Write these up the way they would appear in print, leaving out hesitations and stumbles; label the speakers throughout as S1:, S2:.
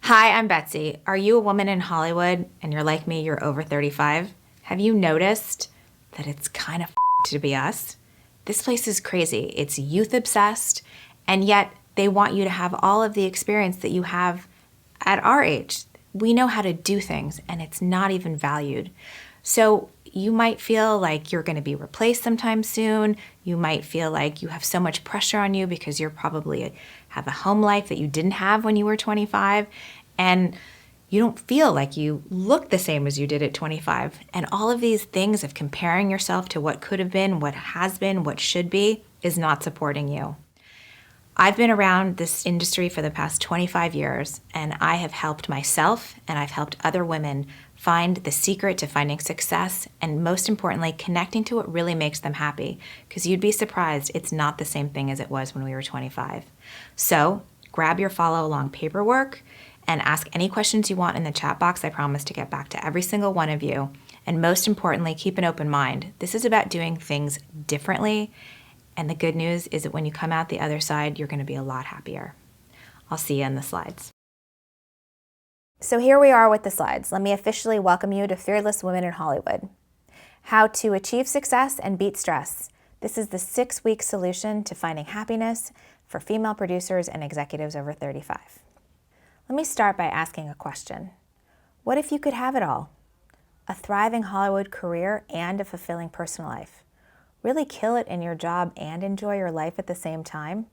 S1: Hi, I'm Betsy. Are you a woman in Hollywood and you're like me, you're over 35? Have you noticed that it's kind of to be us? This place is crazy. It's youth obsessed, and yet they want you to have all of the experience that you have at our age. We know how to do things, and it's not even valued. So you might feel like you're going to be replaced sometime soon. You might feel like you have so much pressure on you because you're probably have a home life that you didn't have when you were 25, and you don't feel like you look the same as you did at 25. And all of these things of comparing yourself to what could have been, what has been, what should be, is not supporting you. I've been around this industry for the past 25 years, and I have helped myself and I've helped other women find the secret to finding success, and most importantly, connecting to what really makes them happy, because you'd be surprised it's not the same thing as it was when we were 25. So grab your follow along paperwork and ask any questions you want in the chat box. I promise to get back to every single one of you. And most importantly, keep an open mind. This is about doing things differently. And the good news is that when you come out the other side, you're going to be a lot happier. I'll see you in the slides. So here we are with the slides. Let me officially welcome you to Fearless Women in Hollywood. How to achieve success and beat stress. This is the 6-week solution to finding happiness for female producers and executives over 35. Let me start by asking a question. What if you could have it all? A thriving Hollywood career and a fulfilling personal life. Really kill it in your job and enjoy your life at the same time?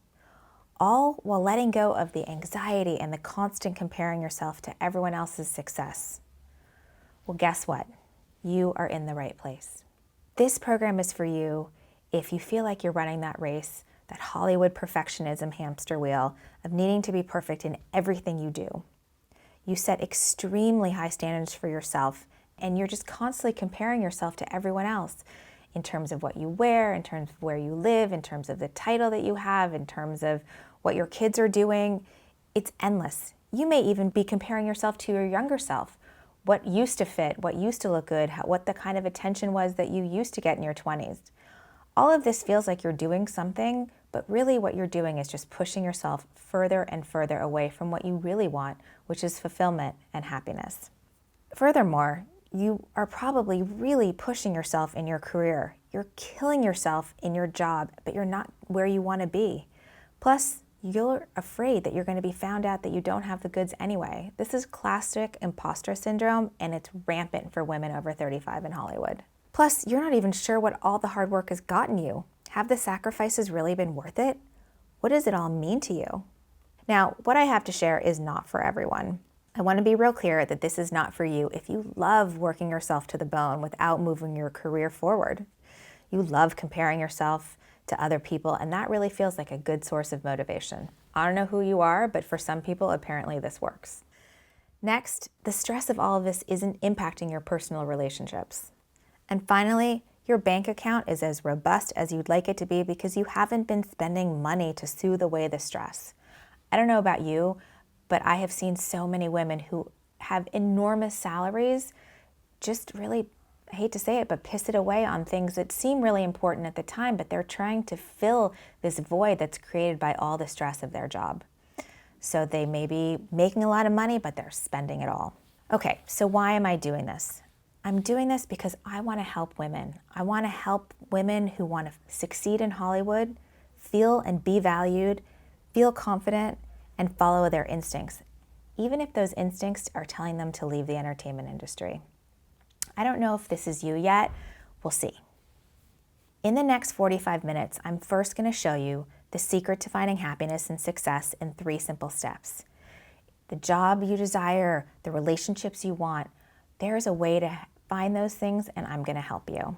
S1: All while letting go of the anxiety and the constant comparing yourself to everyone else's success. Well, guess what? You are in the right place. This program is for you if you feel like you're running that race, that Hollywood perfectionism hamster wheel of needing to be perfect in everything you do. You set extremely high standards for yourself, and you're just constantly comparing yourself to everyone else in terms of what you wear, in terms of where you live, in terms of the title that you have, in terms of what your kids are doing. It's endless. You may even be comparing yourself to your younger self. What used to fit, what used to look good, what the kind of attention was that you used to get in your 20s. All of this feels like you're doing something, but really what you're doing is just pushing yourself further and further away from what you really want, which is fulfillment and happiness. Furthermore, you are probably really pushing yourself in your career. You're killing yourself in your job, but you're not where you want to be. Plus, you're afraid that you're going to be found out that you don't have the goods anyway. This is classic imposter syndrome, and it's rampant for women over 35 in Hollywood. Plus, you're not even sure what all the hard work has gotten you. Have the sacrifices really been worth it? What does it all mean to you? Now, what I have to share is not for everyone. I want to be real clear that this is not for you if you love working yourself to the bone without moving your career forward. You love comparing yourself to other people, and that really feels like a good source of motivation. I don't know who you are, but for some people, apparently this works. Next, the stress of all of this isn't impacting your personal relationships. And finally, your bank account is as robust as you'd like it to be because you haven't been spending money to soothe away the stress. I don't know about you, but I have seen so many women who have enormous salaries just really, I hate to say it, but piss it away on things that seem really important at the time, but they're trying to fill this void that's created by all the stress of their job. So they may be making a lot of money, but they're spending it all. Okay, so why am I doing this? I'm doing this because I want to help women. I want to help women who want to succeed in Hollywood, feel and be valued, feel confident, and follow their instincts, even if those instincts are telling them to leave the entertainment industry. I don't know if this is you yet. We'll see. In the next 45 minutes, I'm first going to show you the secret to finding happiness and success in 3 simple steps. The job you desire, the relationships you want, there's a way to find those things, and I'm going to help you.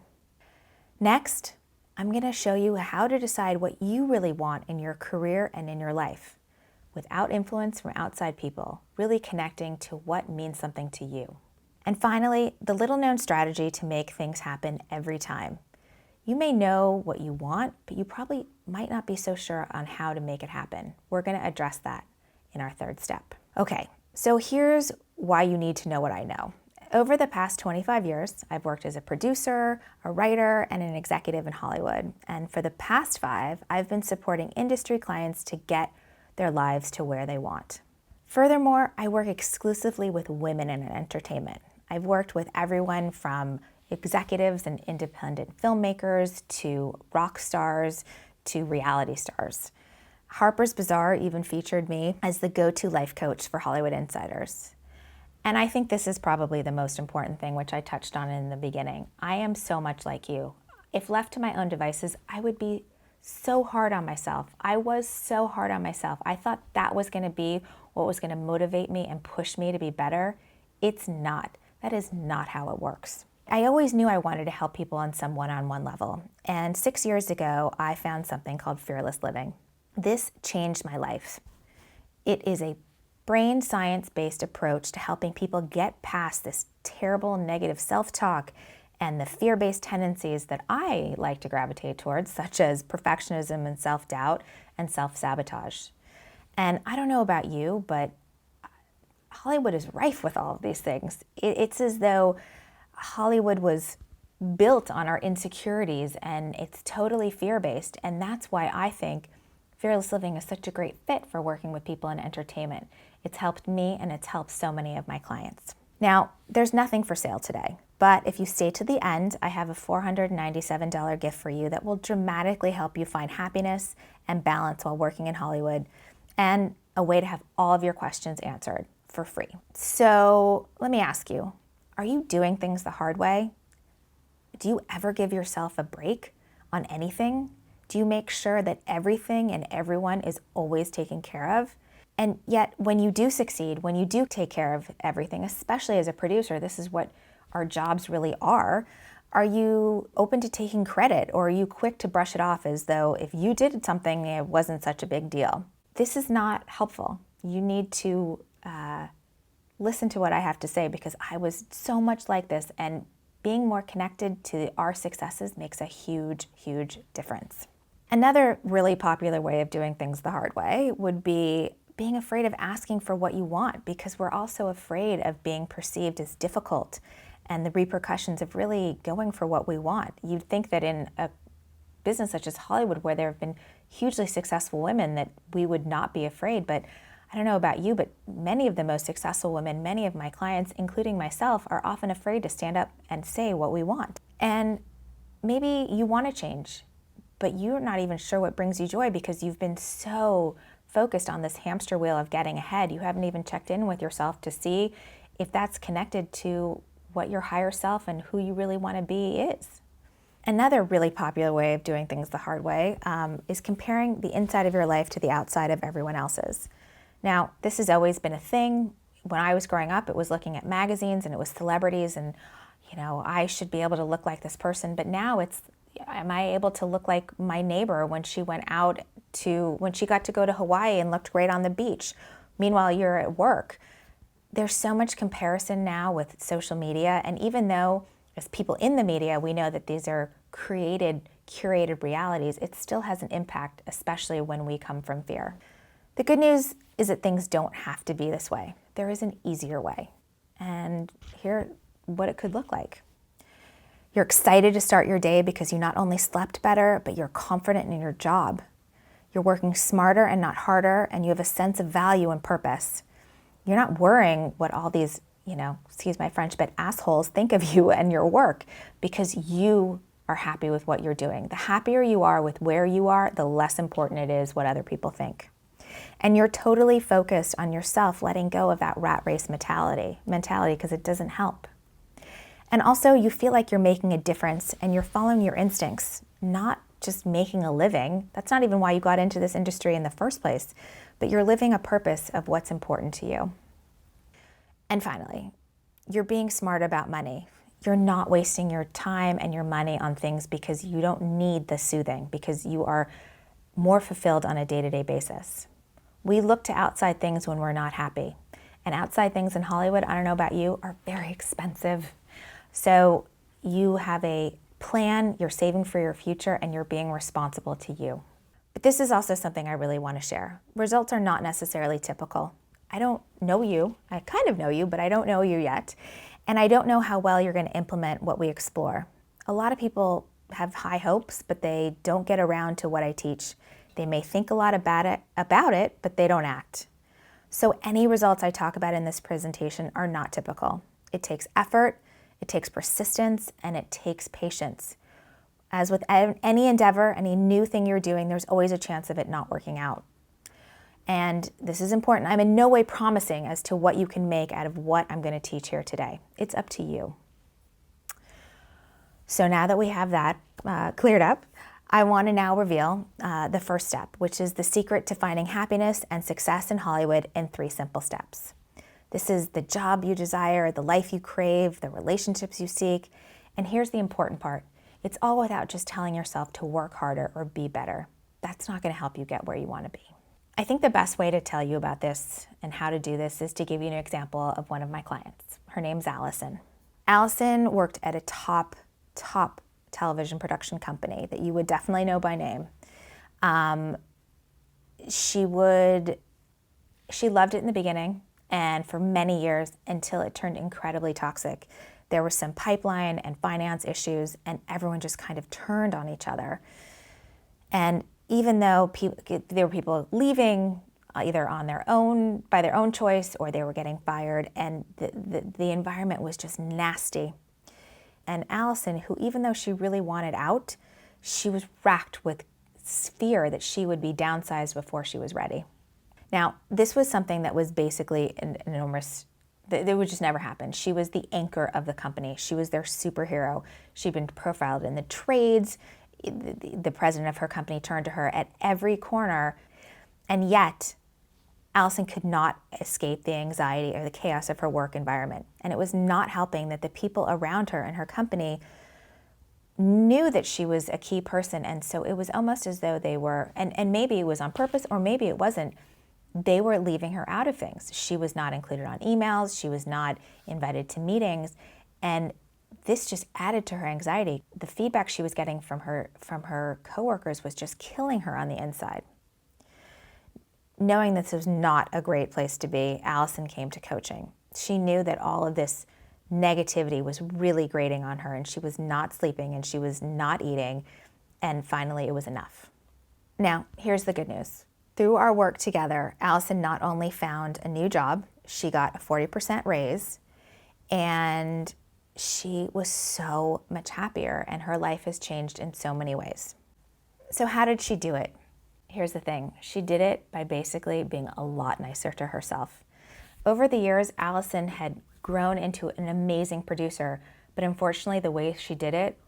S1: Next, I'm going to show you how to decide what you really want in your career and in your life without influence from outside people, really connecting to what means something to you. And finally, the little-known strategy to make things happen every time. You may know what you want, but you probably might not be so sure on how to make it happen. We're going to address that in our 3rd step. Okay, so here's why you need to know what I know. Over the past 25 years, I've worked as a producer, a writer, and an executive in Hollywood. And for the past 5, I've been supporting industry clients to get their lives to where they want. Furthermore, I work exclusively with women in entertainment. I've worked with everyone from executives and independent filmmakers to rock stars to reality stars. Harper's Bazaar even featured me as the go-to life coach for Hollywood insiders. And I think this is probably the most important thing, which I touched on in the beginning. I am so much like you. If left to my own devices, I would be so hard on myself. I was so hard on myself. I thought that was going to be what was going to motivate me and push me to be better. It's not. That is not how it works. I always knew I wanted to help people on some one-on-one level. And 6 years ago, I found something called fearless living. This changed my life. It is a brain science-based approach to helping people get past this terrible negative self-talk and the fear-based tendencies that I like to gravitate towards, such as perfectionism and self-doubt and self-sabotage. And I don't know about you, but Hollywood is rife with all of these things. It's as though Hollywood was built on our insecurities and it's totally fear-based. And that's why I think fearless living is such a great fit for working with people in entertainment. It's helped me and it's helped so many of my clients. Now, there's nothing for sale today, but if you stay to the end, I have a $497 gift for you that will dramatically help you find happiness and balance while working in Hollywood, and a way to have all of your questions answered for free. So let me ask you, are you doing things the hard way? Do you ever give yourself a break on anything? Do you make sure that everything and everyone is always taken care of? And yet, when you do succeed, when you do take care of everything, especially as a producer, this is what our jobs really are you open to taking credit, or are you quick to brush it off as though if you did something, it wasn't such a big deal? This is not helpful. You need to listen to what I have to say, because I was so much like this, and being more connected to our successes makes a huge, huge difference. Another really popular way of doing things the hard way would be being afraid of asking for what you want, because we're also afraid of being perceived as difficult and the repercussions of really going for what we want. You'd think that in a business such as Hollywood, where there have been hugely successful women, that we would not be afraid. But I don't know about you, but many of the most successful women, many of my clients, including myself, are often afraid to stand up and say what we want. And maybe you want to change, but you're not even sure what brings you joy, because you've been so focused on this hamster wheel of getting ahead. You haven't even checked in with yourself to see if that's connected to what your higher self and who you really want to be is. Another really popular way of doing things the hard way is comparing the inside of your life to the outside of everyone else's. Now, this has always been a thing. When I was growing up, it was looking at magazines and it was celebrities and, I should be able to look like this person. But now it's, am I able to look like my neighbor when she got to go to Hawaii and looked great on the beach? Meanwhile, you're at work. There's so much comparison now with social media. And even though as people in the media, we know that these are curated realities, it still has an impact, especially when we come from fear. The good news is that things don't have to be this way. There is an easier way. And here, what it could look like. You're excited to start your day because you not only slept better, but you're confident in your job. You're working smarter and not harder, and you have a sense of value and purpose. You're not worrying what all these, excuse my French, but assholes think of you and your work, because you are happy with what you're doing. The happier you are with where you are, the less important it is what other people think. And you're totally focused on yourself, letting go of that rat race mentality, because it doesn't help. And also, you feel like you're making a difference and you're following your instincts, not just making a living. That's not even why you got into this industry in the first place, but you're living a purpose of what's important to you. And finally, you're being smart about money. You're not wasting your time and your money on things because you don't need the soothing, because you are more fulfilled on a day-to-day basis. We look to outside things when we're not happy. And outside things in Hollywood, I don't know about you, are very expensive. So you have a plan, you're saving for your future, and you're being responsible to you. But this is also something I really want to share. Results are not necessarily typical. I don't know you. I kind of know you, but I don't know you yet. And I don't know how well you're going to implement what we explore. A lot of people have high hopes, but they don't get around to what I teach. They may think a lot about it, but they don't act. So any results I talk about in this presentation are not typical. It takes effort, it takes persistence, and it takes patience. As with any endeavor, any new thing you're doing, there's always a chance of it not working out. And this is important. I'm in no way promising as to what you can make out of what I'm going to teach here today. It's up to you. So now that we have that cleared up, I want to now reveal the first step, which is the secret to finding happiness and success in Hollywood in 3 simple steps. This is the job you desire, the life you crave, the relationships you seek. And here's the important part. It's all without just telling yourself to work harder or be better. That's not going to help you get where you want to be. I think the best way to tell you about this and how to do this is to give you an example of one of my clients. Her name's Allison. Allison worked at a top television production company that you would definitely know by name. She loved it in the beginning and for many years until it turned incredibly toxic. There were some pipeline and finance issues and everyone just kind of turned on each other. And even though there were people leaving either on their own, by their own choice, or they were getting fired, and the environment was just nasty. And Allison, who even though she really wanted out, she was racked with fear that she would be downsized before she was ready. Now, this was something that was basically an enormous, that would just never happen. She was the anchor of the company. She was their superhero. She'd been profiled in the trades. The president of her company turned to her at every corner. And yet, Allison could not escape the anxiety or the chaos of her work environment. And it was not helping that the people around her and her company knew that she was a key person. And so it was almost as though they were, and maybe it was on purpose or maybe it wasn't, they were leaving her out of things. She was not included on emails. She was not invited to meetings. And this just added to her anxiety. The feedback she was getting from her coworkers was just killing her on the inside. Knowing this was not a great place to be, Allison came to coaching. She knew that all of this negativity was really grating on her, and she was not sleeping and she was not eating, and finally it was enough. Now, here's the good news. Through our work together, Allison not only found a new job, she got a 40% raise, and she was so much happier, and her life has changed in so many ways. So how did she do it? Here's the thing. She did it by basically being a lot nicer to herself. Over the years, Allison had grown into an amazing producer, but unfortunately the way she did it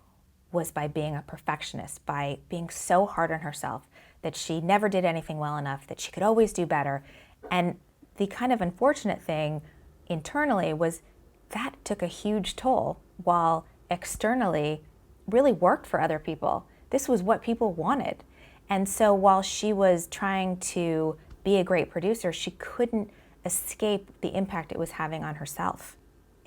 S1: was by being a perfectionist, by being so hard on herself that she never did anything well enough, that she could always do better. And the kind of unfortunate thing internally was that took a huge toll while externally really worked for other people. This was what people wanted. And so while she was trying to be a great producer, she couldn't escape the impact it was having on herself.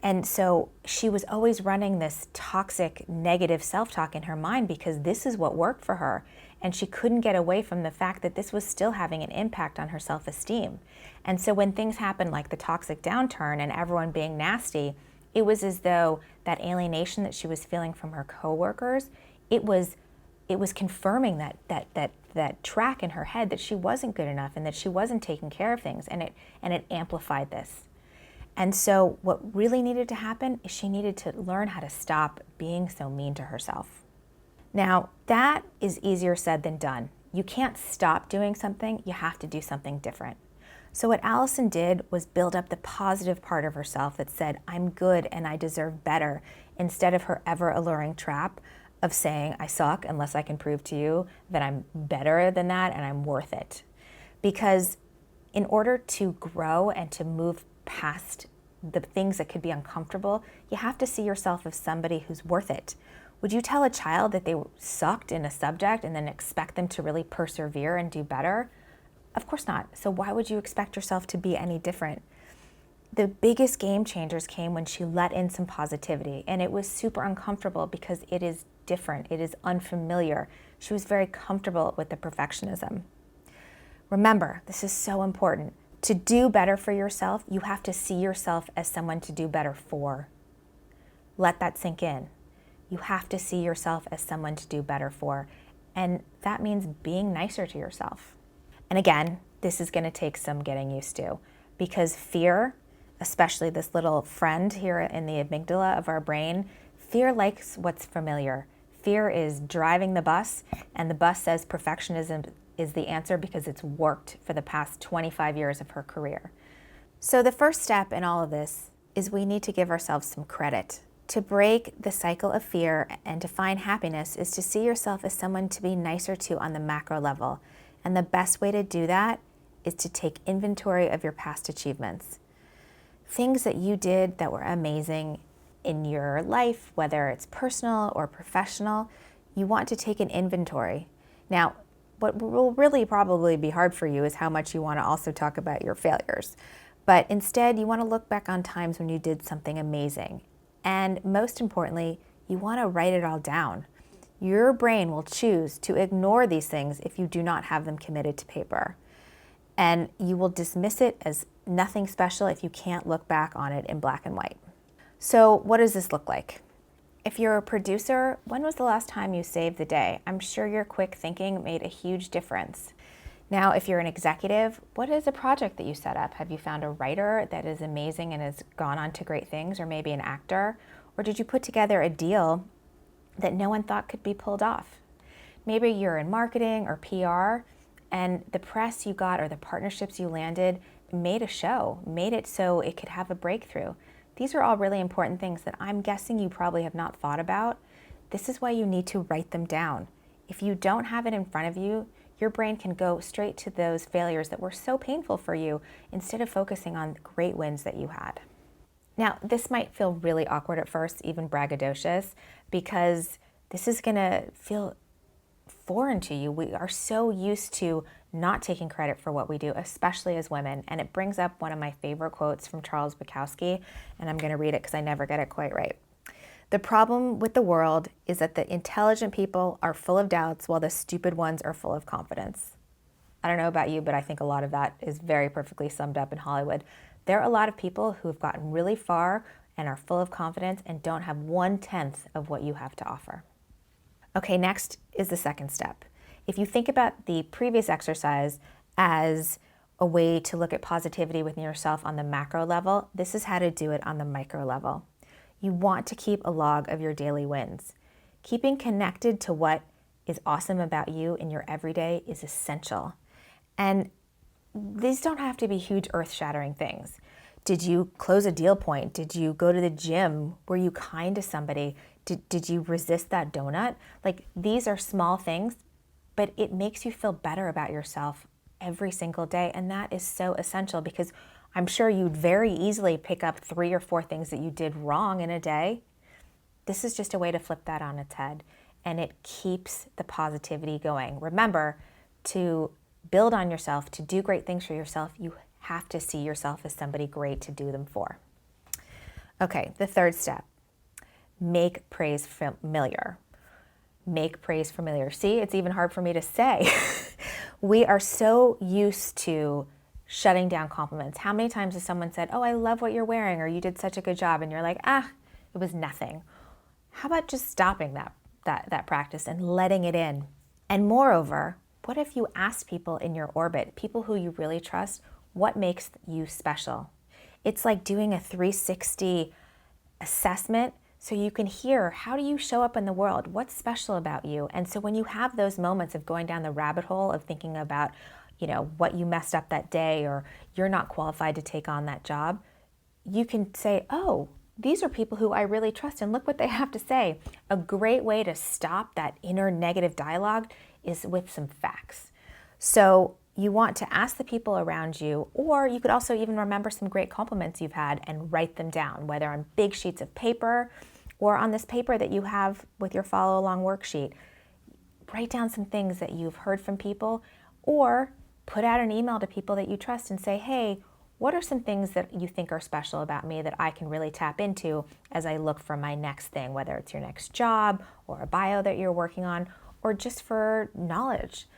S1: And so she was always running this toxic, negative self-talk in her mind because this is what worked for her. And she couldn't get away from the fact that this was still having an impact on her self-esteem. And so when things happened like the toxic downturn and everyone being nasty, it was as though that alienation that she was feeling from her coworkers, it was confirming that track in her head that she wasn't good enough and that she wasn't taking care of things, and it amplified this. And so what really needed to happen is she needed to learn how to stop being so mean to herself. Now, that is easier said than done. You can't stop doing something, you have to do something different. So what Allison did was build up the positive part of herself that said, I'm good and I deserve better, instead of her ever alluring trap of saying, I suck unless I can prove to you that I'm better than that and I'm worth it. Because in order to grow and to move past the things that could be uncomfortable, you have to see yourself as somebody who's worth it. Would you tell a child that they sucked in a subject and then expect them to really persevere and do better? Of course not. So why would you expect yourself to be any different? The biggest game changers came when she let in some positivity, and it was super uncomfortable because it is different, it is unfamiliar. She was very comfortable with the perfectionism. Remember, this is so important. To do better for yourself, you have to see yourself as someone to do better for. Let that sink in. You have to see yourself as someone to do better for, and that means being nicer to yourself. And again, this is going to take some getting used to. because fear, especially this little friend here in the amygdala of our brain, fear likes what's familiar. Fear is driving the bus, and the bus says perfectionism is the answer because it's worked for the past 25 years of her career. So the first step in all of this is we need to give ourselves some credit. To break the cycle of fear and to find happiness is to see yourself as someone to be nicer to on the macro level. And the best way to do that is to take inventory of your past achievements. Things that you did that were amazing in your life, whether it's personal or professional, you want to take an inventory. Now, what will really probably be hard for you is how much you want to also talk about your failures. But instead, you want to look back on times when you did something amazing. And most importantly, you want to write it all down. Your brain will choose to ignore these things if you do not have them committed to paper. And you will dismiss it as nothing special if you can't look back on it in black and white. So what does this look like? If you're a producer, when was the last time you saved the day? I'm sure your quick thinking made a huge difference. Now, if you're an executive, what is a project that you set up? Have you found a writer that is amazing and has gone on to great things, or maybe an actor? Or did you put together a deal that no one thought could be pulled off? Maybe you're in marketing or PR, and the press you got or the partnerships you landed made a show, made it so it could have a breakthrough. These are all really important things that I'm guessing you probably have not thought about. This is why you need to write them down. If you don't have it in front of you, your brain can go straight to those failures that were so painful for you instead of focusing on great wins that you had. Now, this might feel really awkward at first, even braggadocious, because this is going to feel foreign to you. We are so used to not taking credit for what we do, especially as women. And it brings up one of my favorite quotes from Charles Bukowski, and I'm going to read it because I never get it quite right. The problem with the world is that the intelligent people are full of doubts while the stupid ones are full of confidence. I don't know about you, but I think a lot of that is very perfectly summed up in Hollywood. There are a lot of people who have gotten really far and are full of confidence and don't have 1/10 of what you have to offer. Okay, next is the second step. If you think about the previous exercise as a way to look at positivity within yourself on the macro level, this is how to do it on the micro level. You want to keep a log of your daily wins. Keeping connected to what is awesome about you in your everyday is essential. And these don't have to be huge earth-shattering things. Did you close a deal point? Did you go to the gym? Were you kind to somebody? Did you resist that donut? Like, these are small things, but it makes you feel better about yourself every single day. And that is so essential because I'm sure you'd very easily pick up 3 or 4 things that you did wrong in a day. This is just a way to flip that on its head, and it keeps the positivity going. Remember, to build on yourself, to do great things for yourself, you have to see yourself as somebody great to do them for. Okay, the third step, make praise familiar. Make praise familiar. See, it's even hard for me to say. We are so used to shutting down compliments. How many times has someone said, "Oh, I love what you're wearing," or "You did such a good job," and you're like, it was nothing. How about just stopping that practice and letting it in? And moreover, what if you ask people in your orbit, people who you really trust, what makes you special? It's like doing a 360 assessment so you can hear, how do you show up in the world? What's special about you? And so when you have those moments of going down the rabbit hole of thinking about, what you messed up that day, or you're not qualified to take on that job, you can say, oh, these are people who I really trust, and look what they have to say. A great way to stop that inner negative dialogue is with some facts. So you want to ask the people around you, or you could also even remember some great compliments you've had and write them down, whether on big sheets of paper or on this paper that you have with your follow-along worksheet. Write down some things that you've heard from people, or put out an email to people that you trust and say, hey, what are some things that you think are special about me that I can really tap into as I look for my next thing, whether it's your next job or a bio that you're working on, or just for knowledge.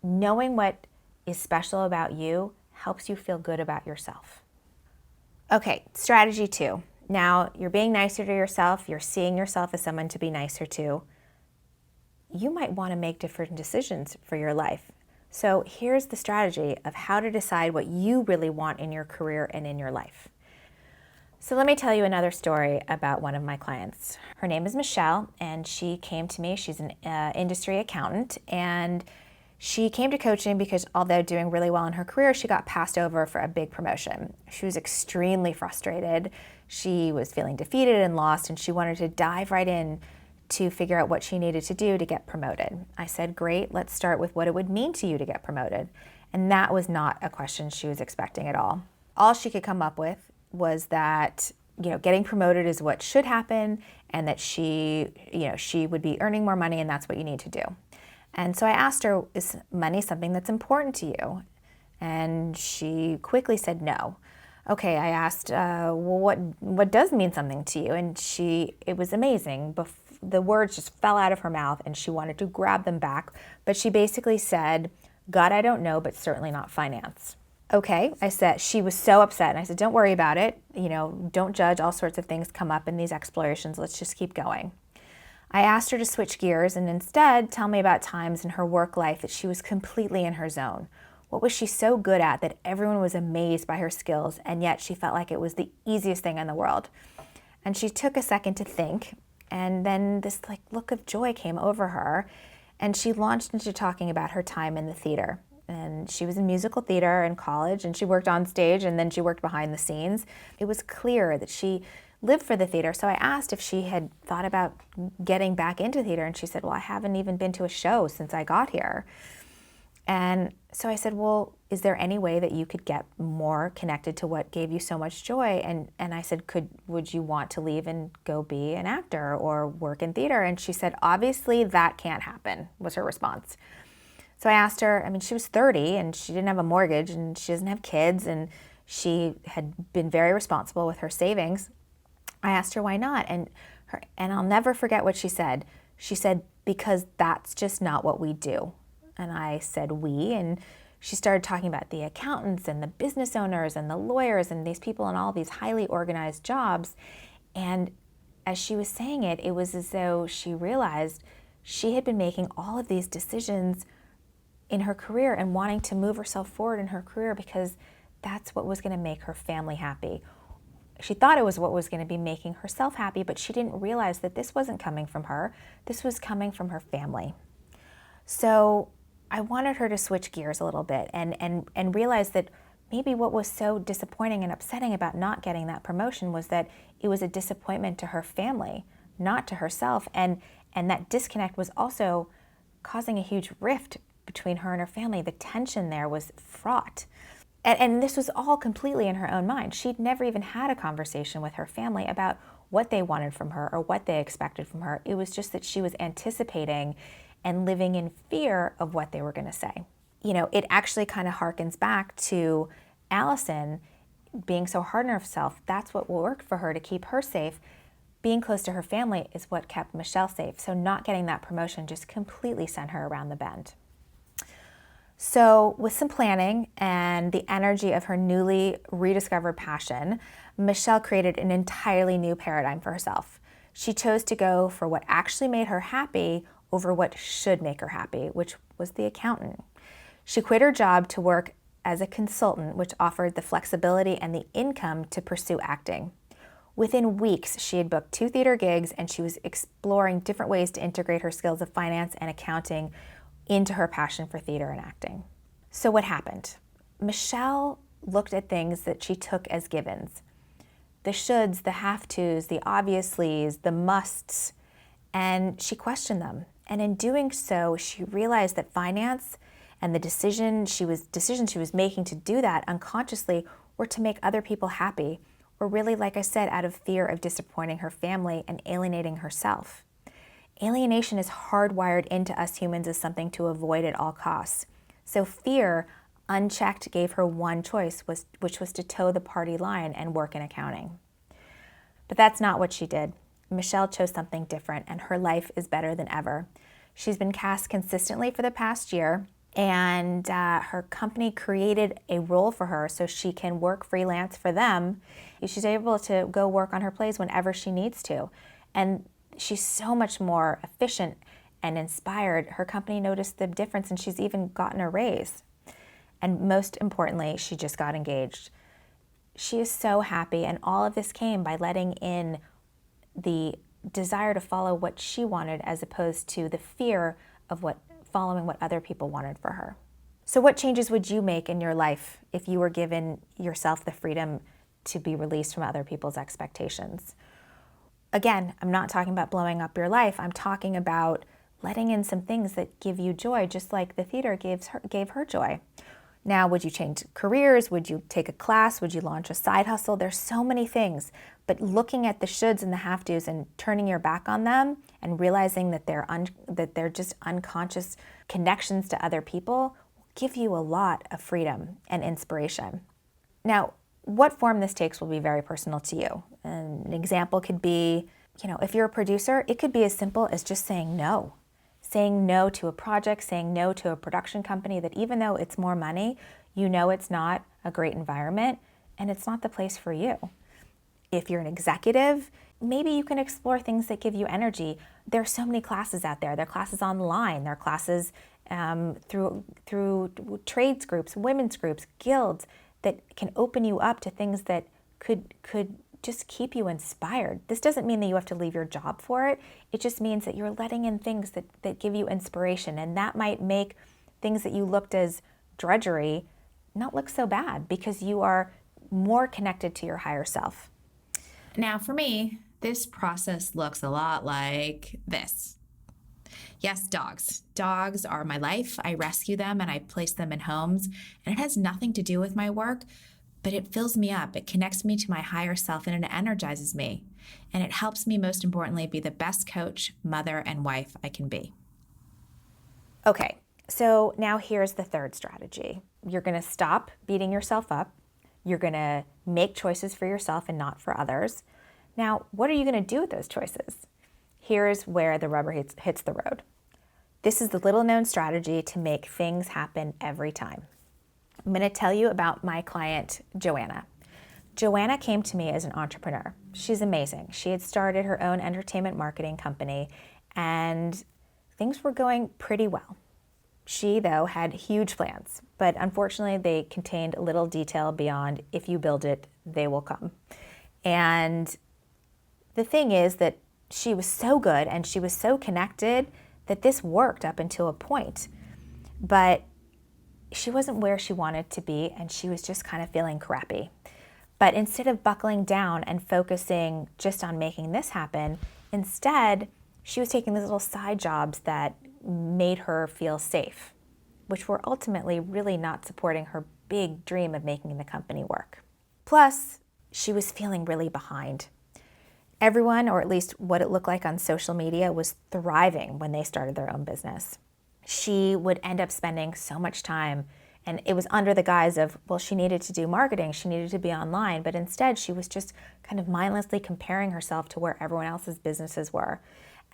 S1: Knowing what is special about you helps you feel good about yourself. Okay, strategy 2. Now you're being nicer to yourself, you're seeing yourself as someone to be nicer to. You might want to make different decisions for your life. So here's the strategy of how to decide what you really want in your career and in your life. So let me tell you another story about one of my clients. Her name is Michelle, and she came to me. She's an industry accountant, and she came to coaching because although doing really well in her career, she got passed over for a big promotion. She was extremely frustrated. She was feeling defeated and lost, and she wanted to dive right in to figure out what she needed to do to get promoted. I said, great, let's start with what it would mean to you to get promoted. And that was not a question she was expecting at all. All she could come up with was that, getting promoted is what should happen, and that she would be earning more money, and that's what you need to do. And so I asked her, is money something that's important to you? And she quickly said no. Okay, I asked, well, what does mean something to you? And it was amazing. The words just fell out of her mouth, and she wanted to grab them back. But she basically said, God, I don't know, but certainly not finance. Okay, I said, she was so upset. And I said, don't worry about it. Don't judge. All sorts of things come up in these explorations. Let's just keep going. I asked her to switch gears and instead tell me about times in her work life that she was completely in her zone. What was she so good at that everyone was amazed by her skills, and yet she felt like it was the easiest thing in the world? And she took a second to think, and then this look of joy came over her, and she launched into talking about her time in the theater. And she was in musical theater in college, and she worked on stage, and then she worked behind the scenes. It was clear that she lived for the theater. So I asked if she had thought about getting back into theater, and she said, well, I haven't even been to a show since I got here. And so I said, well, is there any way that you could get more connected to what gave you so much joy? And I said, would you want to leave and go be an actor or work in theater? And she said, obviously that can't happen, was her response. So I asked her, she was 30 and she didn't have a mortgage and she doesn't have kids, and she had been very responsible with her savings. I asked her why not, and I'll never forget what she said. She said, because that's just not what we do. And I said, we, and she started talking about the accountants and the business owners and the lawyers and these people in all these highly organized jobs. And as she was saying it, it was as though she realized she had been making all of these decisions in her career and wanting to move herself forward in her career because that's what was going to make her family happy. She thought it was what was going to be making herself happy, but she didn't realize that this wasn't coming from her. This was coming from her family. So I wanted her to switch gears a little bit and realize that maybe what was so disappointing and upsetting about not getting that promotion was that it was a disappointment to her family, not to herself. And that disconnect was also causing a huge rift between her and her family. The tension there was fraught. And this was all completely in her own mind. She'd never even had a conversation with her family about what they wanted from her or what they expected from her. It was just that she was anticipating and living in fear of what they were going to say. It actually kind of harkens back to Allison being so hard on herself. That's what worked for her to keep her safe. Being close to her family is what kept Michelle safe. So not getting that promotion just completely sent her around the bend. So with some planning and the energy of her newly rediscovered passion, Michelle created an entirely new paradigm for herself. She chose to go for what actually made her happy over what should make her happy, which was the accountant. She quit her job to work as a consultant, which offered the flexibility and the income to pursue acting. Within weeks, she had booked 2 theater gigs, and she was exploring different ways to integrate her skills of finance and accounting into her passion for theater and acting. So what happened? Michelle looked at things that she took as givens. The shoulds, the have-tos, the obviously's, the musts, and she questioned them. And in doing so, she realized that finance and the decisions she was making to do that unconsciously were to make other people happy, or really, like I said, out of fear of disappointing her family and alienating herself. Alienation is hardwired into us humans as something to avoid at all costs. So fear, unchecked, gave her one choice, which was to toe the party line and work in accounting. But that's not what she did. Michelle chose something different, and her life is better than ever. She's been cast consistently for the past year, and her company created a role for her so she can work freelance for them. She's able to go work on her plays whenever she needs to. And she's so much more efficient and inspired, her company noticed the difference and she's even gotten a raise. And most importantly, she just got engaged. She is so happy, and all of this came by letting in the desire to follow what she wanted as opposed to the fear of following what other people wanted for her. So what changes would you make in your life if you were given yourself the freedom to be released from other people's expectations? Again, I'm not talking about blowing up your life. I'm talking about letting in some things that give you joy, just like the theater gave her joy. Now, would you change careers? Would you take a class? Would you launch a side hustle? There's so many things, but looking at the shoulds and the have-tos and turning your back on them and realizing that they're just unconscious connections to other people will give you a lot of freedom and inspiration. Now, what form this takes will be very personal to you. An example could be, if you're a producer, it could be as simple as just saying no. Saying no to a project, saying no to a production company that even though it's more money, it's not a great environment and it's not the place for you. If you're an executive, maybe you can explore things that give you energy. There are so many classes out there. There are classes online. There are classes through trades groups, women's groups, guilds that can open you up to things that could just keep you inspired. This doesn't mean that you have to leave your job for it. It just means that you're letting in things that give you inspiration. And that might make things that you looked as drudgery not look so bad because you are more connected to your higher self.
S2: Now, for me, this process looks a lot like this. Yes, dogs. Dogs are my life. I rescue them and I place them in homes. And it has nothing to do with my work, but it fills me up. It connects me to my higher self and it energizes me. And it helps me, most importantly, be the best coach, mother, and wife I can be.
S1: Okay, so now here's the third strategy. You're going to stop beating yourself up. You're going to make choices for yourself and not for others. Now, what are you going to do with those choices? Here's where the rubber hits the road. This is the little known strategy to make things happen every time. I'm going to tell you about my client, Joanna. Joanna came to me as an entrepreneur. She's amazing. She had started her own entertainment marketing company and things were going pretty well. She, though, had huge plans, but unfortunately they contained a little detail beyond if you build it, they will come. And the thing is that she was so good and she was so connected that this worked up until a point. But she wasn't where she wanted to be and she was just kind of feeling crappy. But instead of buckling down and focusing just on making this happen, instead she was taking these little side jobs that made her feel safe, which were ultimately really not supporting her big dream of making the company work. Plus, she was feeling really behind. Everyone, or at least what it looked like on social media, was thriving when they started their own business. She would end up spending so much time, and it was under the guise of, well, she needed to do marketing, she needed to be online, but instead she was just kind of mindlessly comparing herself to where everyone else's businesses were.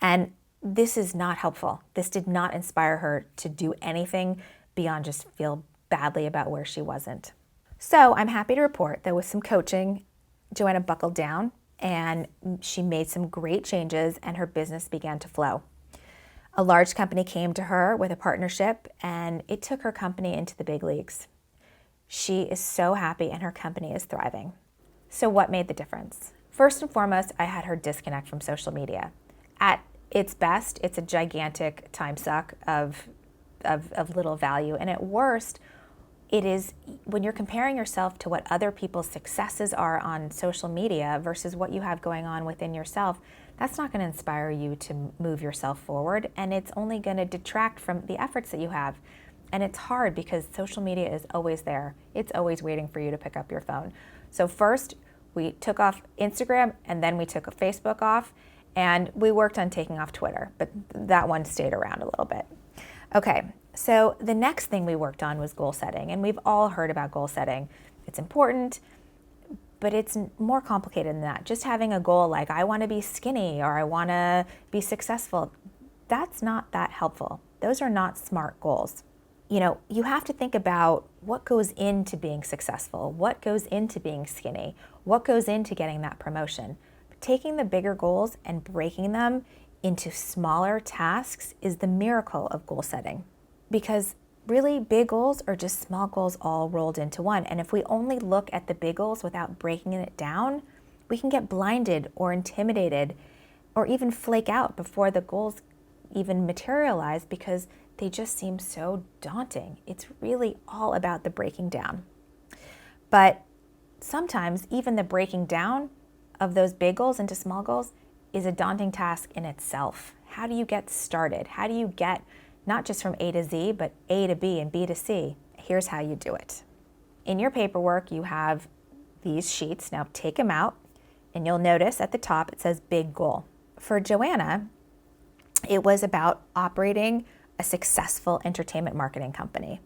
S1: And this is not helpful. This did not inspire her to do anything beyond just feel badly about where she wasn't. So I'm happy to report that with some coaching, Joanna buckled down and she made some great changes and her business began to flow. A large company came to her with a partnership and it took her company into the big leagues. She is so happy and her company is thriving. So what made the difference? First and foremost, I had her disconnect from social media. At its best, it's a gigantic time suck of little value. And at worst, it is when you're comparing yourself to what other people's successes are on social media versus what you have going on within yourself, that's not going to inspire you to move yourself forward. And it's only going to detract from the efforts that you have. And it's hard because social media is always there. It's always waiting for you to pick up your phone. So first, we took off Instagram and then we took Facebook off. And we worked on taking off Twitter, but that one stayed around a little bit. Okay, so the next thing we worked on was goal setting, and we've all heard about goal setting. It's important, but it's more complicated than that. Just having a goal like, I want to be skinny or I want to be successful, that's not that helpful. Those are not smart goals. You have to think about what goes into being successful, what goes into being skinny, what goes into getting that promotion. Taking the bigger goals and breaking them into smaller tasks is the miracle of goal setting. Because really, big goals are just small goals all rolled into one. And if we only look at the big goals without breaking it down, we can get blinded or intimidated or even flake out before the goals even materialize because they just seem so daunting. It's really all about the breaking down. But sometimes even the breaking down of those big goals into small goals is a daunting task in itself. How do you get started? How do you get not just from A to Z, but A to B and B to C? Here's how you do it. In your paperwork, you have these sheets. Now take them out, and you'll notice at the top it says big goal. For Joanna, it was about operating a successful entertainment marketing company.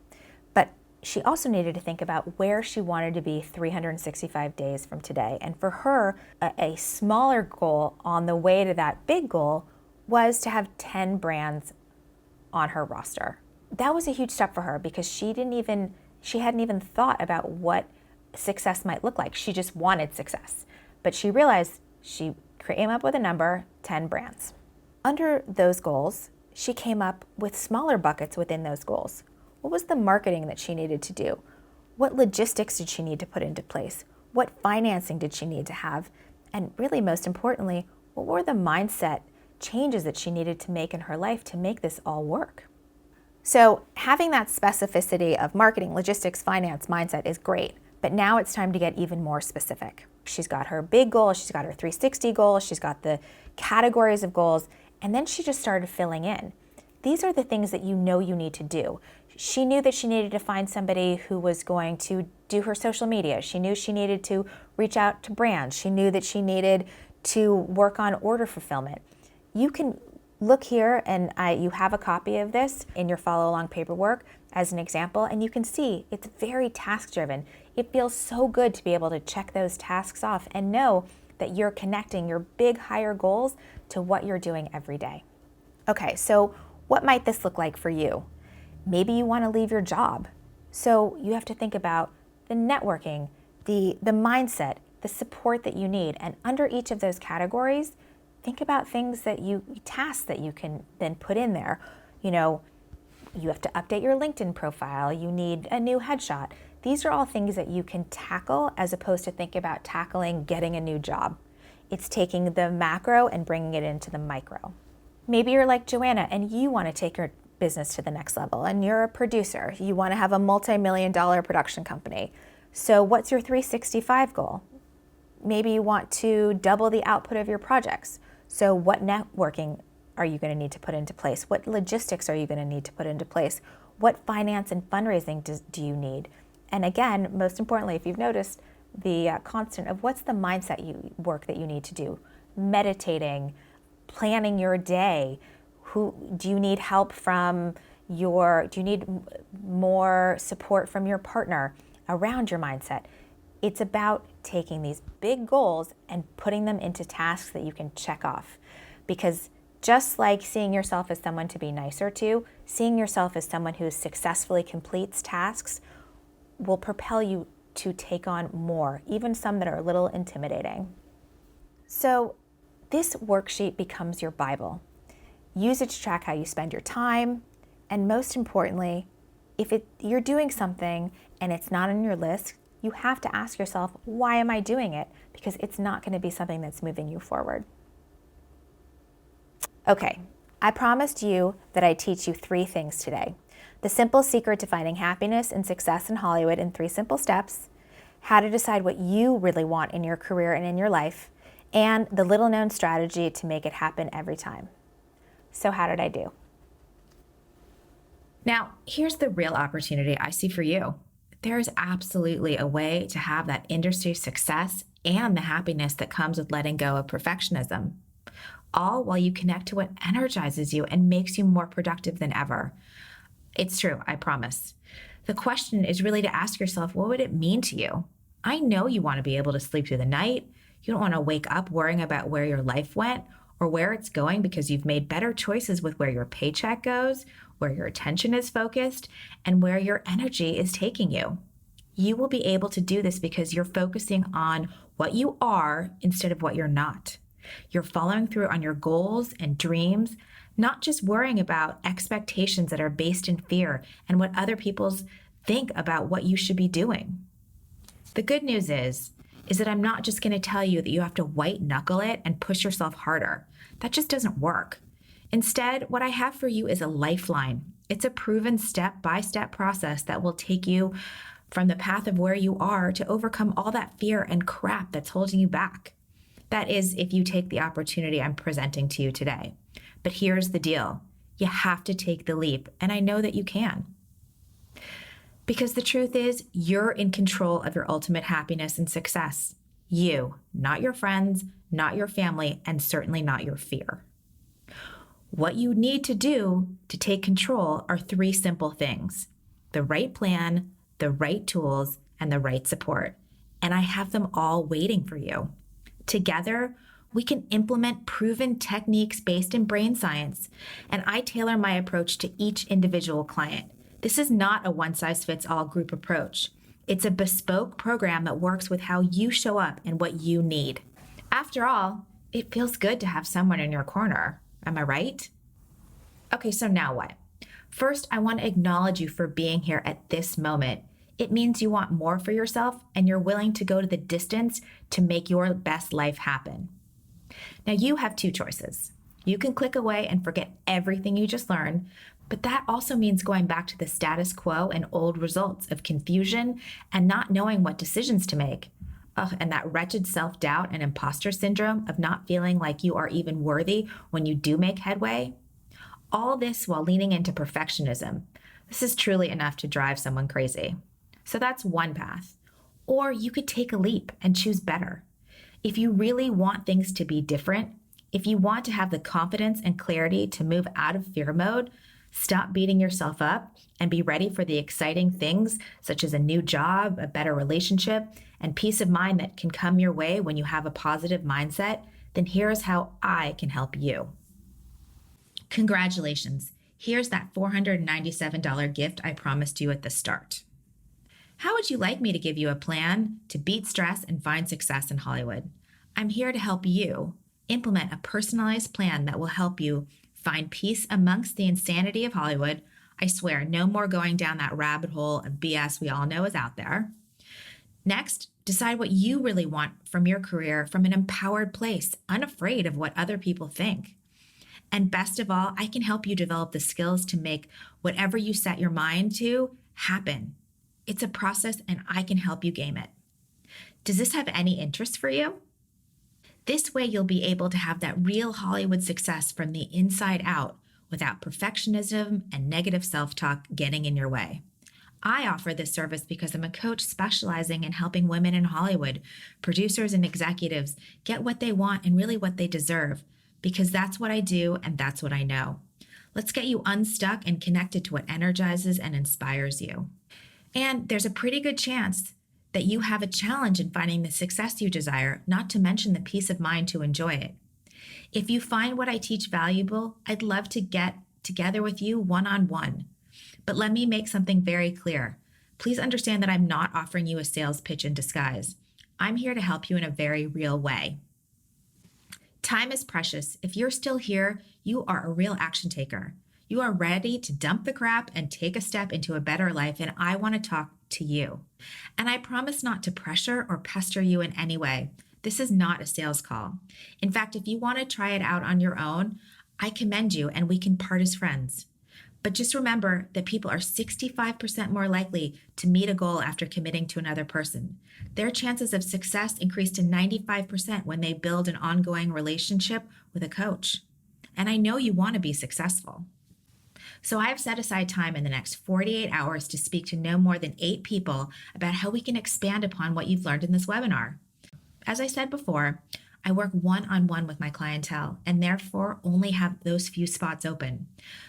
S1: But she also needed to think about where she wanted to be 365 days from today. And for her, a smaller goal on the way to that big goal was to have 10 brands on her roster. That was a huge step for her because she hadn't even thought about what success might look like. She just wanted success. But she realized she came up with a number, 10 brands. Under those goals, she came up with smaller buckets within those goals. What was the marketing that she needed to do? What logistics did she need to put into place? What financing did she need to have? And really, most importantly, what were the mindset changes that she needed to make in her life to make this all work? So having that specificity of marketing, logistics, finance, mindset is great, but now it's time to get even more specific. She's got her big goal, she's got her 360 goal, she's got the categories of goals, and then she just started filling in. These are the things that you know you need to do. She knew that she needed to find somebody who was going to do her social media. She knew she needed to reach out to brands. She knew that she needed to work on order fulfillment. You can look here, and you have a copy of this in your follow-along paperwork as an example, and you can see it's very task-driven. It feels so good to be able to check those tasks off and know that you're connecting your big, higher goals to what you're doing every day. Okay, so what might this look like for you? Maybe you want to leave your job. So you have to think about the networking, the mindset, the support that you need. And under each of those categories, think about tasks that you can then put in there. You know, you have to update your LinkedIn profile. You need a new headshot. These are all things that you can tackle as opposed to think about tackling getting a new job. It's taking the macro and bringing it into the micro. Maybe you're like Joanna and you want to take your business to the next level and you're a producer. You want to have a multi-million-dollar production company. So what's your 365 goal? Maybe you want to double the output of your projects. So what networking are you going to need to put into place? What logistics are you going to need to put into place? What finance and fundraising do you need? And again, most importantly, if you've noticed the constant of what's the mindset work that you need to do? Meditating, planning your day. Do you need help do you need more support from your partner around your mindset? It's about taking these big goals and putting them into tasks that you can check off. Because just like seeing yourself as someone to be nicer to, seeing yourself as someone who successfully completes tasks will propel you to take on more, even some that are a little intimidating. So this worksheet becomes your Bible. Use it to track how you spend your time. And most importantly, if you're doing something and it's not on your list, you have to ask yourself, why am I doing it? Because it's not going to be something that's moving you forward. Okay, I promised you that I'd teach you 3 things today. The simple secret to finding happiness and success in Hollywood in 3 simple steps, how to decide what you really want in your career and in your life, and the little-known strategy to make it happen every time. So how did I do?
S2: Now, here's the real opportunity I see for you. There's absolutely a way to have that industry success and the happiness that comes with letting go of perfectionism, all while you connect to what energizes you and makes you more productive than ever. It's true, I promise. The question is really to ask yourself, what would it mean to you? I know you want to be able to sleep through the night. You don't want to wake up worrying about where your life went or where it's going because you've made better choices with where your paycheck goes, where your attention is focused, and where your energy is taking you. You will be able to do this because you're focusing on what you are instead of what you're not.
S1: You're following through on your goals and dreams, not just worrying about expectations that are based in fear and what other people think about what you should be doing. The good news is that I'm not just going to tell you that you have to white knuckle it and push yourself harder. That just doesn't work. Instead, what I have for you is a lifeline. It's a proven step-by-step process that will take you from the path of where you are to overcome all that fear and crap that's holding you back. That is, if you take the opportunity I'm presenting to you today. But here's the deal. You have to take the leap, and I know that you can. Because the truth is, you're in control of your ultimate happiness and success. You, not your friends, not your family, and certainly not your fear. What you need to do to take control are 3 simple things: the right plan, the right tools, and the right support. And I have them all waiting for you. Together, we can implement proven techniques based in brain science, and I tailor my approach to each individual client. This is not a one-size-fits-all group approach. It's a bespoke program that works with how you show up and what you need. After all, it feels good to have someone in your corner. Am I right? Okay, so now what? First, I want to acknowledge you for being here at this moment. It means you want more for yourself and you're willing to go to the distance to make your best life happen. Now, you have 2 choices. You can click away and forget everything you just learned, but that also means going back to the status quo and old results of confusion and not knowing what decisions to make. And that wretched self-doubt and imposter syndrome of not feeling like you are even worthy when you do make headway. All this while leaning into perfectionism. This is truly enough to drive someone crazy. So that's one path. Or you could take a leap and choose better. If you really want things to be different, if you want to have the confidence and clarity to move out of fear mode, stop beating yourself up, and be ready for the exciting things such as a new job, a better relationship, and peace of mind that can come your way when you have a positive mindset, then here's how I can help you. Congratulations. Here's that $497 gift I promised you at the start. How would you like me to give you a plan to beat stress and find success in Hollywood? I'm here to help you implement a personalized plan that will help you find peace amongst the insanity of Hollywood. I swear, no more going down that rabbit hole of BS we all know is out there. Next, decide what you really want from your career from an empowered place, unafraid of what other people think. And best of all, I can help you develop the skills to make whatever you set your mind to happen. It's a process and I can help you game it. Does this have any interest for you? This way you'll be able to have that real Hollywood success from the inside out without perfectionism and negative self-talk getting in your way. I offer this service because I'm a coach specializing in helping women in Hollywood, producers and executives, get what they want and really what they deserve, because that's what I do and that's what I know. Let's get you unstuck and connected to what energizes and inspires you. And there's a pretty good chance that you have a challenge in finding the success you desire, not to mention the peace of mind to enjoy it. If you find what I teach valuable, I'd love to get together with you one-on-one. But let me make something very clear. Please understand that I'm not offering you a sales pitch in disguise. I'm here to help you in a very real way. Time is precious. If you're still here, you are a real action taker. You are ready to dump the crap and take a step into a better life, and I want to talk to you. And I promise not to pressure or pester you in any way. This is not a sales call. In fact, if you want to try it out on your own, I commend you and we can part as friends. But just remember that people are 65% more likely to meet a goal after committing to another person. Their chances of success increase to 95% when they build an ongoing relationship with a coach. And I know you want to be successful. So I have set aside time in the next 48 hours to speak to no more than 8 people about how we can expand upon what you've learned in this webinar. As I said before, I work one-on-one with my clientele and therefore only have those few spots open.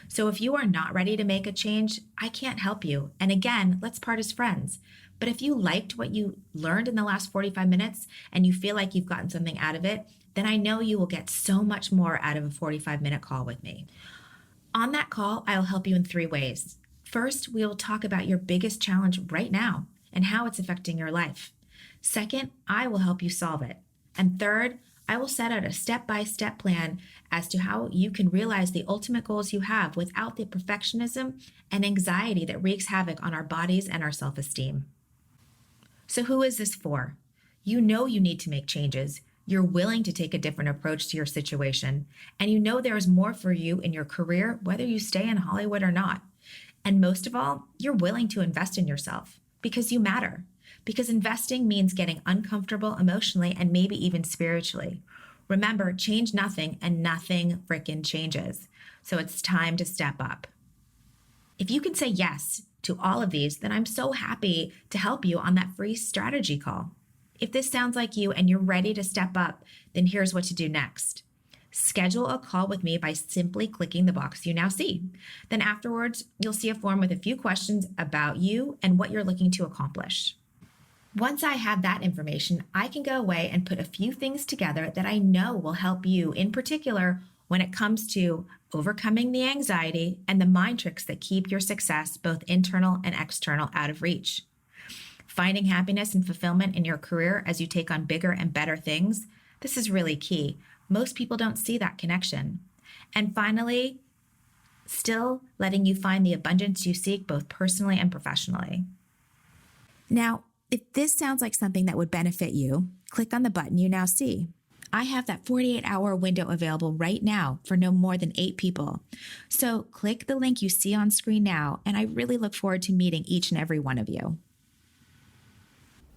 S1: So if you are not ready to make a change, I can't help you. And again, let's part as friends. But if you liked what you learned in the last 45 minutes and you feel like you've gotten something out of it, then I know you will get so much more out of a 45-minute call with me. On that call, I'll help you in 3 ways. First, we will talk about your biggest challenge right now and how it's affecting your life. Second, I will help you solve it. And third,
S2: I will set out a step-by-step plan as to how you can realize the ultimate goals you have without the perfectionism and anxiety that wreaks havoc on our bodies and our self-esteem. So who is this for? You know you need to make changes. You're willing to take a different approach to your situation, and you know there is more for you in your career, whether you stay in Hollywood or not. And most of all, you're willing to invest in yourself because you matter. Because investing means getting uncomfortable emotionally and maybe even spiritually. Remember, change nothing and nothing frickin' changes. So it's time to step up. If you can say yes to all of these, then I'm so happy to help you on that free strategy call. If this sounds like you and you're ready to step up, then here's what to do next. Schedule a call with me by simply clicking the box you now see. Then afterwards, you'll see a form with a few questions about you and what you're looking to accomplish. Once I have that information, I can go away and put a few things together that I know will help you, in particular, when it comes to overcoming the anxiety and the mind tricks that keep your success, both internal and external, out of reach. Finding happiness and fulfillment in your career as you take on bigger and better things, this is really key. Most people don't see that connection. And finally, still letting you find the abundance you seek both personally and professionally. Now, if this sounds like something that would benefit you, click on the button you now see. I have that 48-hour window available right now for no more than 8 people. So click the link you see on screen now, and I really look forward to meeting each and every one of you.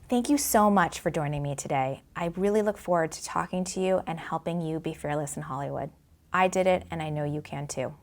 S1: Thank you so much for joining me today. I really look forward to talking to you and helping you be fearless in Hollywood. I did it, and I know you can too.